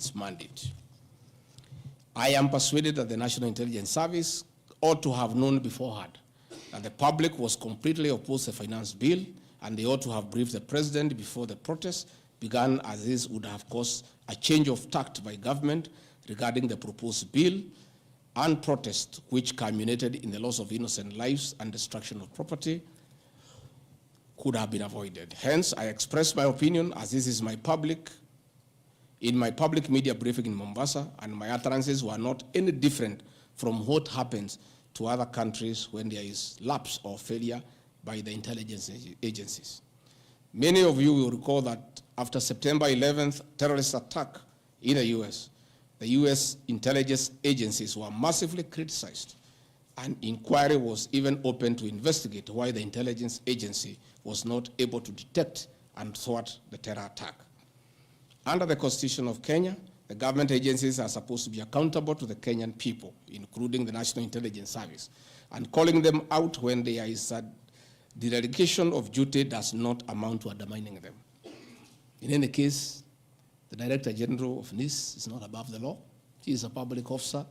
its mandate. I am persuaded that the National Intelligence Service ought to have known beforehand that the public was completely opposed to the finance bill, and they ought to have briefed the president before the protest began, as this would have caused a change of tact by government regarding the proposed bill, and protest which culminated in the loss of innocent lives and destruction of property could have been avoided. Hence, I express my opinion, as this is in my public media briefing in Mombasa, and my utterances were not any different from what happens to other countries when there is lapse or failure by the intelligence agencies. Many of you will recall that after September 11th terrorist attack in the US, the US intelligence agencies were massively criticized. An inquiry was even opened to investigate why the intelligence agency was not able to detect and thwart the terror attack. Under the Constitution of Kenya, the government agencies are supposed to be accountable to the Kenyan people, including the National Intelligence Service, and calling them out when there is a dereliction of duty does not amount to undermining them. In any case, the Director General of NIS is not above the law. He is a public officer.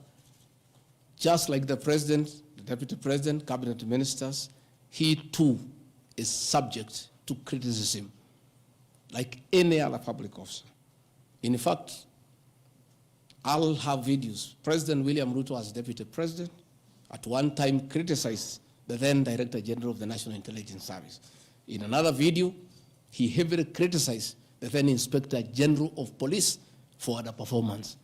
Just like the President, the Deputy President, Cabinet Ministers, he too is subject to criticism like any other public officer. In fact, I'll have videos. President William Ruto, as Deputy President, at one time criticized the then Director General of the National Intelligence Service. In another video, he heavily criticized the then Inspector General of Police for the performance.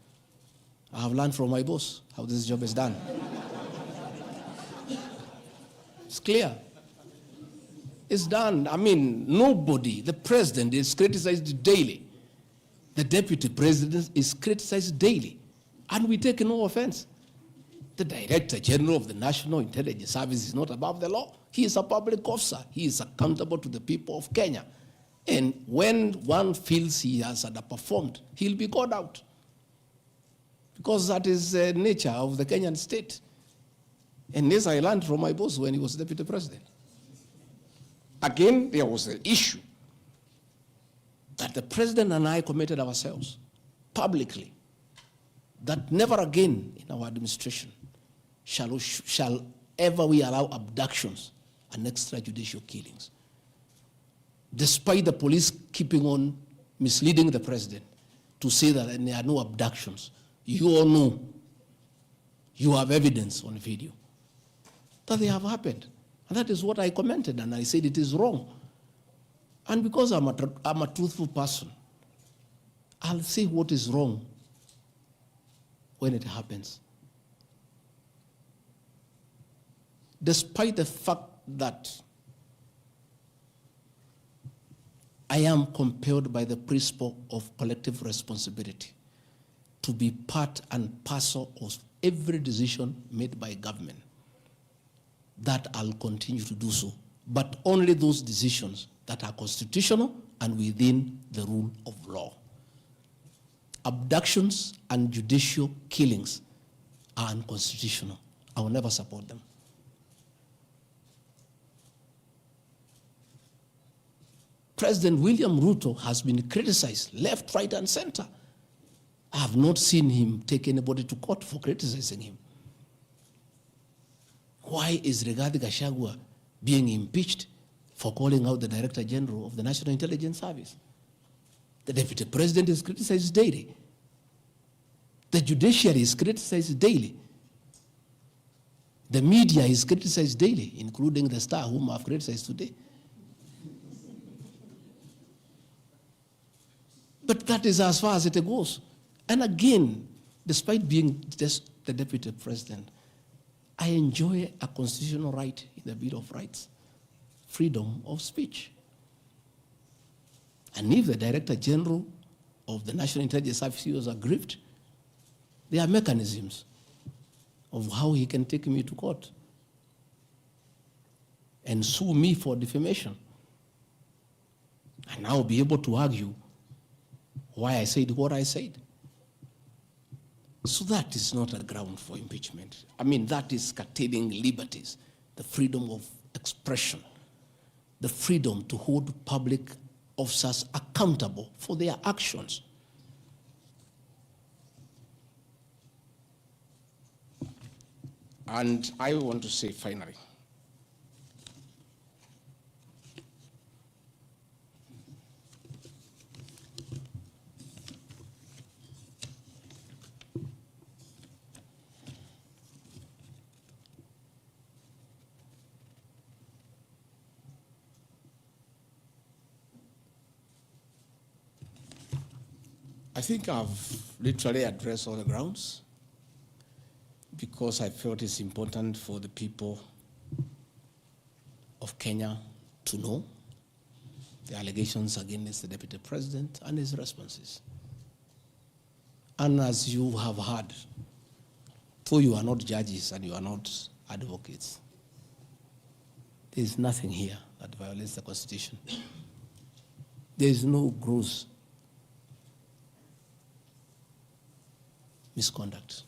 I have learned from my boss how this job is done. It's clear. It's done. I mean, nobody, the president is criticized daily. The deputy president is criticized daily. And we take no offense. The Director General of the National Intelligence Service is not above the law. He is a public officer. He is accountable to the people of Kenya. And when one feels he has underperformed, he'll be called out. Because that is the nature of the Kenyan state. And this I learned from my boss when he was Deputy President. Again, there was an issue that the President and I committed ourselves publicly that never again in our administration shall ever we allow abductions and extrajudicial killings. Despite the police keeping on misleading the President to say that there are no abductions, you all know, you have evidence on video that they have happened. And that is what I commented, and I said it is wrong. And because I'm a truthful person, I'll say what is wrong when it happens. Despite the fact that I am compelled by the principle of collective responsibility to be part and parcel of every decision made by government, that I'll continue to do so, but only those decisions that are constitutional and within the rule of law. Abductions and judicial killings are unconstitutional. I will never support them. President William Ruto has been criticized left, right, and center. I have not seen him take anybody to court for criticizing him. Why is Rigathi Gachagua being impeached for calling out the Director General of the National Intelligence Service? The Deputy President is criticized daily. The judiciary is criticized daily. The media is criticized daily, including the Star, whom I've criticized today. But that is as far as it goes. And again, despite being just the Deputy President, I enjoy a constitutional right in the Bill of Rights, freedom of speech. And if the Director General of the National Intelligence Service was aggrieved, there are mechanisms of how he can take me to court and sue me for defamation. And I'll be able to argue why I said what I said. So that is not a ground for impeachment. I mean, that is curtailing liberties, the freedom of expression, the freedom to hold public officers accountable for their actions. And I want to say finally, I think I've literally addressed all the grounds because I felt it's important for the people of Kenya to know the allegations against the Deputy President and his responses. And as you have heard, though you are not judges and you are not advocates, there is nothing here that violates the Constitution. There is no gross misconduct.